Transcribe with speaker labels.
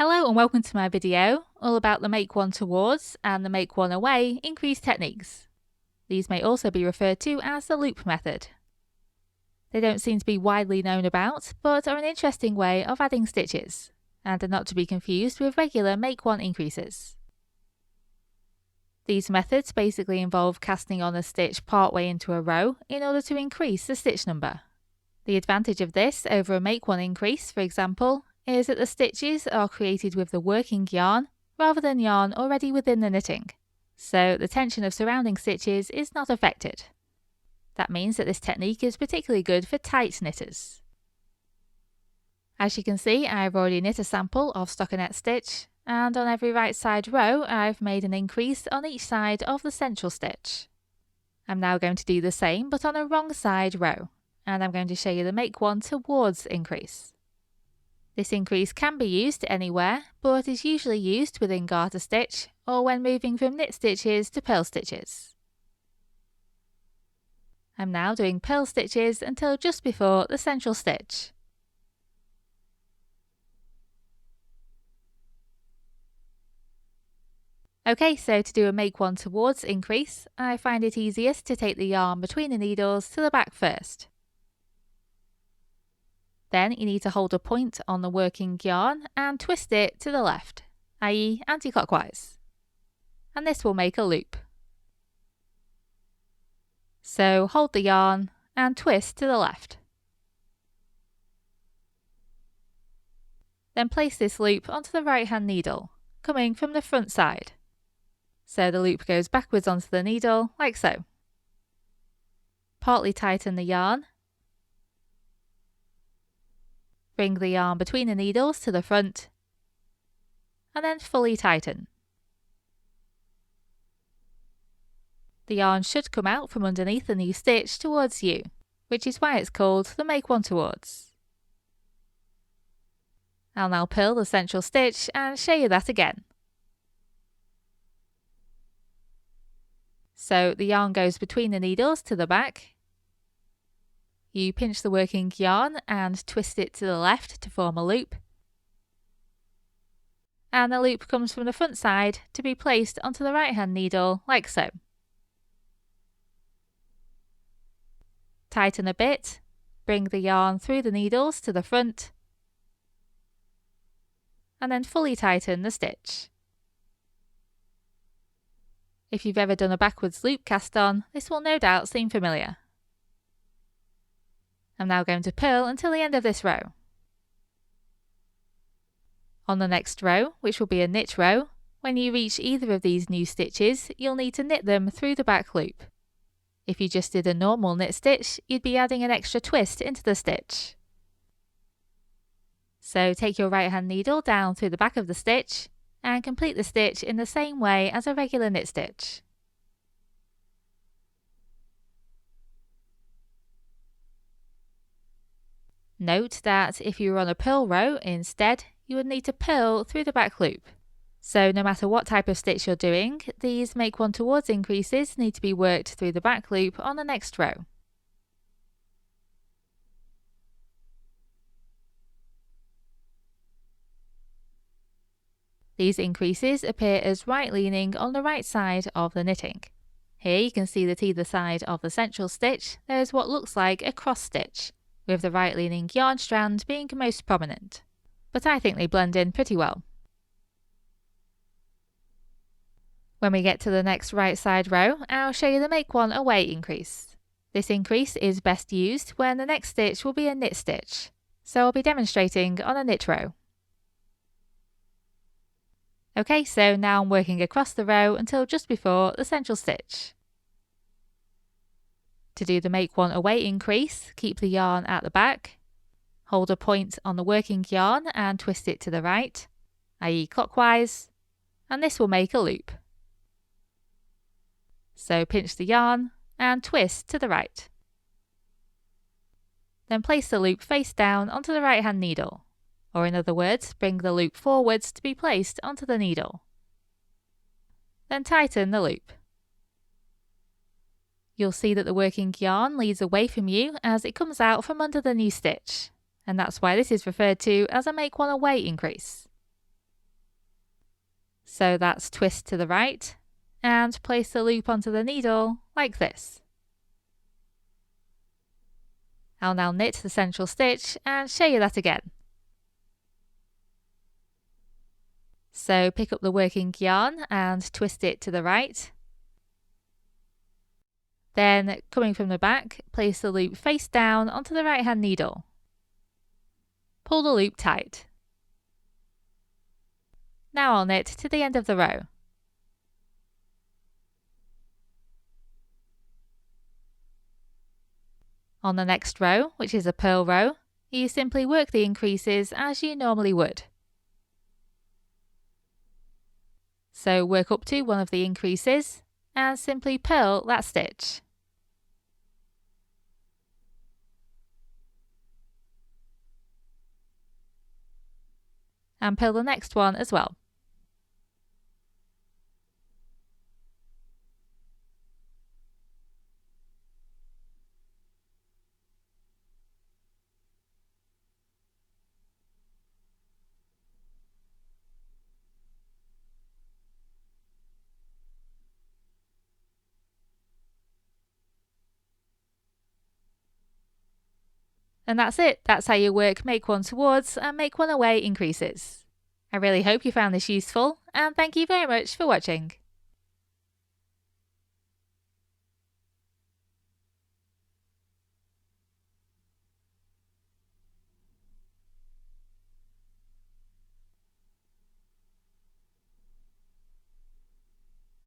Speaker 1: Hello and welcome to my video all about the make one towards and the make one away increase techniques. These may also be referred to as the loop method. They don't seem to be widely known about, but are an interesting way of adding stitches, and are not to be confused with regular make one increases. These methods basically involve casting on a stitch partway into a row in order to increase the stitch number. The advantage of this over a make one increase, for example, is that the stitches are created with the working yarn rather than yarn already within the knitting, so the tension of surrounding stitches is not affected. That means that this technique is particularly good for tight knitters. As you can see, I've already knit a sample of stockinette stitch, and on every right side row I've made an increase on each side of the central stitch. I'm now going to do the same but on a wrong side row, and I'm going to show you the make one towards increase. This increase can be used anywhere, but is usually used within garter stitch or when moving from knit stitches to purl stitches. I'm now doing purl stitches until just before the central stitch. Okay, so to do a make one towards increase, I find it easiest to take the yarn between the needles to the back first. Then you need to hold a point on the working yarn and twist it to the left, i.e. anti-clockwise. And this will make a loop. So hold the yarn and twist to the left. Then place this loop onto the right hand needle, coming from the front side. So the loop goes backwards onto the needle, like so. Partly tighten the yarn. Bring the yarn between the needles to the front, and then fully tighten. The yarn should come out from underneath the new stitch towards you, which is why it's called the make one towards. I'll now purl the central stitch and show you that again. So the yarn goes between the needles to the back. You pinch the working yarn and twist it to the left to form a loop. And the loop comes from the front side to be placed onto the right hand needle, like so. Tighten a bit, bring the yarn through the needles to the front, and then fully tighten the stitch. If you've ever done a backwards loop cast on, this will no doubt seem familiar. I'm now going to purl until the end of this row. On the next row, which will be a knit row, when you reach either of these new stitches, you'll need to knit them through the back loop. If you just did a normal knit stitch, you'd be adding an extra twist into the stitch. So take your right hand needle down through the back of the stitch and complete the stitch in the same way as a regular knit stitch. Note that if you were on a purl row instead, you would need to purl through the back loop. So no matter what type of stitch you're doing, these make one towards increases need to be worked through the back loop on the next row. These increases appear as right leaning on the right side of the knitting. Here you can see that either side of the central stitch there is what looks like a cross stitch, with the right leaning yarn strand being most prominent, but I think they blend in pretty well. When we get to the next right side row, I'll show you the make one away increase. This increase is best used when the next stitch will be a knit stitch, so I'll be demonstrating on a knit row. Okay, so now I'm working across the row until just before the central stitch. To do the make one away increase, keep the yarn at the back, hold a point on the working yarn and twist it to the right, i.e. clockwise, and this will make a loop. So pinch the yarn and twist to the right. Then place the loop face down onto the right hand needle, or in other words, bring the loop forwards to be placed onto the needle. Then tighten the loop. You'll see that the working yarn leads away from you as it comes out from under the new stitch, and that's why this is referred to as a make one away increase. So that's twist to the right and place the loop onto the needle like this. I'll now knit the central stitch and show you that again. So pick up the working yarn and twist it to the right. Then, coming from the back, place the loop face down onto the right hand needle. Pull the loop tight. Now I'll knit to the end of the row. On the next row, which is a purl row, you simply work the increases as you normally would. So work up to one of the increases and simply purl that stitch. And purl the next one as well. And that's it. That's how you work make one towards and make one away increases. I really hope you found this useful, and thank you very much for watching.